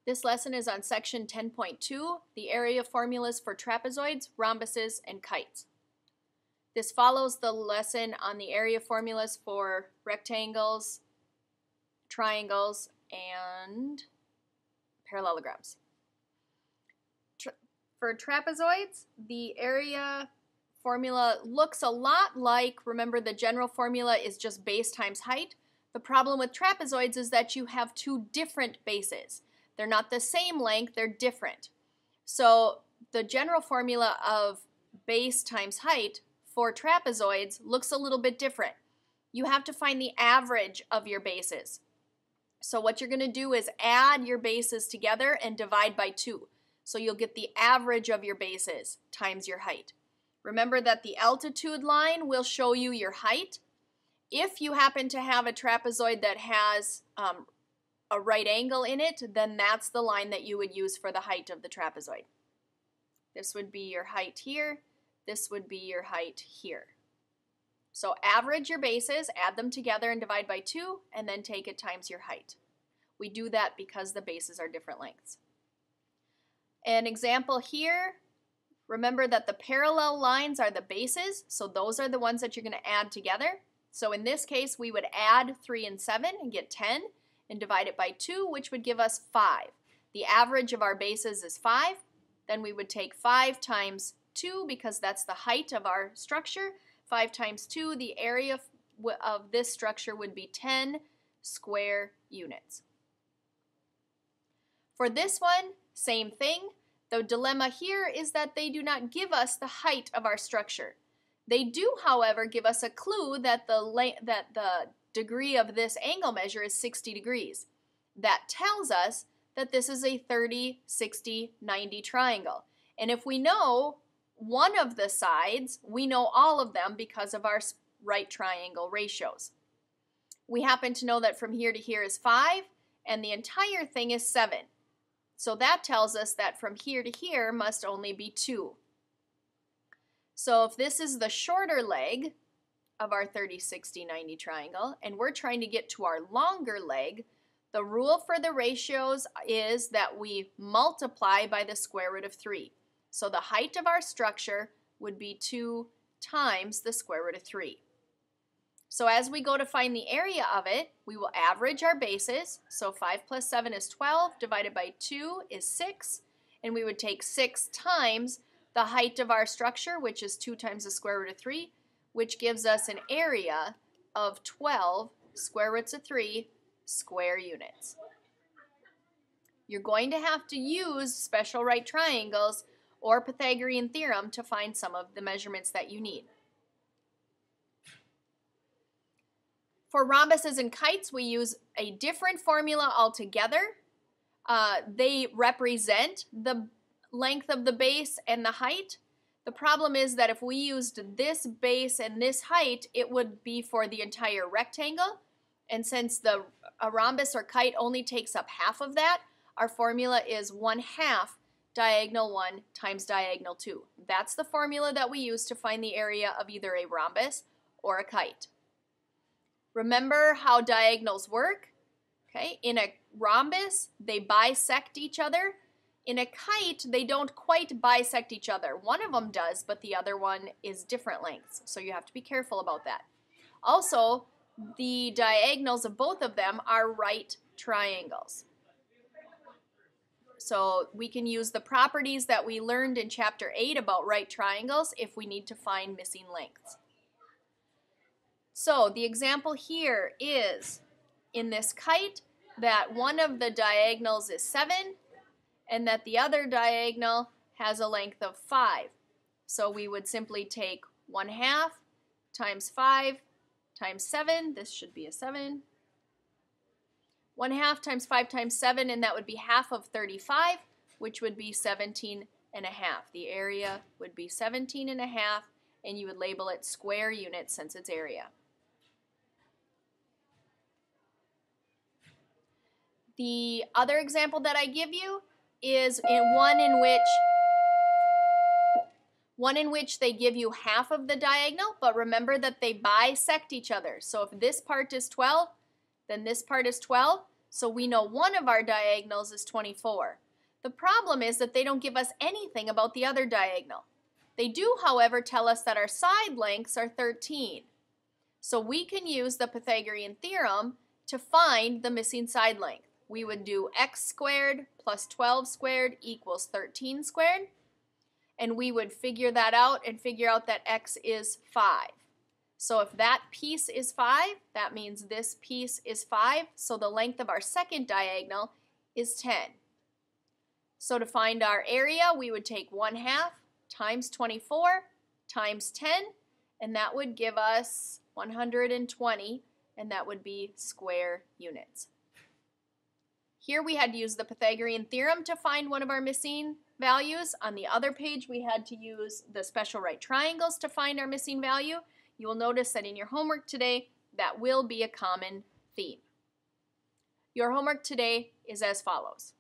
This lesson is on section 10.2, the area formulas for trapezoids, rhombuses, and kites. This follows the lesson on the area formulas for rectangles, triangles, and parallelograms. For trapezoids, the area formula looks a lot like, remember the general formula is just base times height. The problem with trapezoids is that you have two different bases. They're not the same length, they're different. So the general formula of base times height for trapezoids looks a little bit different. You have to find the average of your bases. So what you're going to do is add your bases together and divide by 2. So you'll get the average of your bases times your height. Remember that the altitude line will show you your height. If you happen to have a trapezoid that has a right angle in it, then that's the line that you would use for the height of the trapezoid. This would be your height here. This would be your height here. So average your bases, add them together and divide by 2, and then take it times your height. We do that because the bases are different lengths. An example here, remember that the parallel lines are the bases, so those are the ones that you're going to add together. So in this case, we would add 3 and 7 and get 10 and divide it by 2, which would give us 5. The average of our bases is 5. Then we would take 5 times 2 because that's the height of our structure. 5 times 2, the area of this structure would be 10 square units. For this one, same thing. The dilemma here is that they do not give us the height of our structure. They do, however, give us a clue that the degree of this angle measure is 60 degrees. That tells us that this is a 30, 60, 90 triangle. And if we know one of the sides, we know all of them because of our right triangle ratios. We happen to know that from here to here is 5, and the entire thing is 7. So that tells us that from here to here must only be 2. So if this is the shorter leg of our 30, 60, 90 triangle, and we're trying to get to our longer leg, the rule for the ratios is that we multiply by the square root of 3. So the height of our structure would be 2 times the square root of 3. So as we go to find the area of it, we will average our bases. So 5 plus 7 is 12, divided by 2 is 6, and we would take 6 times the height of our structure, which is 2 times the square root of 3, which gives us an area of 12 square roots of 3 square units. You're going to have to use special right triangles or Pythagorean theorem to find some of the measurements that you need. For rhombuses and kites, we use a different formula altogether. They represent the length of the base and the height. The problem is that if we used this base and this height, it would be for the entire rectangle. And since a rhombus or kite only takes up half of that, our formula is 1/2 diagonal 1 times diagonal 2. That's the formula that we use to find the area of either a rhombus or a kite. Remember how diagonals work? Okay, in a rhombus, they bisect each other. In a kite, they don't quite bisect each other. One of them does, but the other one is different lengths, so you have to be careful about that. Also, the diagonals of both of them are right triangles. So we can use the properties that we learned in Chapter 8 about right triangles if we need to find missing lengths. So the example here is, in this kite, that one of the diagonals is 7, and that the other diagonal has a length of 5. So we would simply take 1/2 times 5 times 7. This should be a 7. 1/2 times 5 times 7, and that would be half of 35, which would be 17.5. The area would be 17.5, and you would label it square units since it's area. The other example that I give you is one in which they give you half of the diagonal, but remember that they bisect each other. So if this part is 12, then this part is 12. So we know one of our diagonals is 24. The problem is that they don't give us anything about the other diagonal. They do, however, tell us that our side lengths are 13. So we can use the Pythagorean theorem to find the missing side length. We would do x squared plus 12 squared equals 13 squared. And we would figure that out and figure out that x is 5. So if that piece is 5, that means this piece is 5. So the length of our second diagonal is 10. So to find our area, we would take 1/2 times 24 times 10, and that would give us 120, and that would be square units. Here we had to use the Pythagorean theorem to find one of our missing values. On the other page, we had to use the special right triangles to find our missing value. You will notice that in your homework today, that will be a common theme. Your homework today is as follows.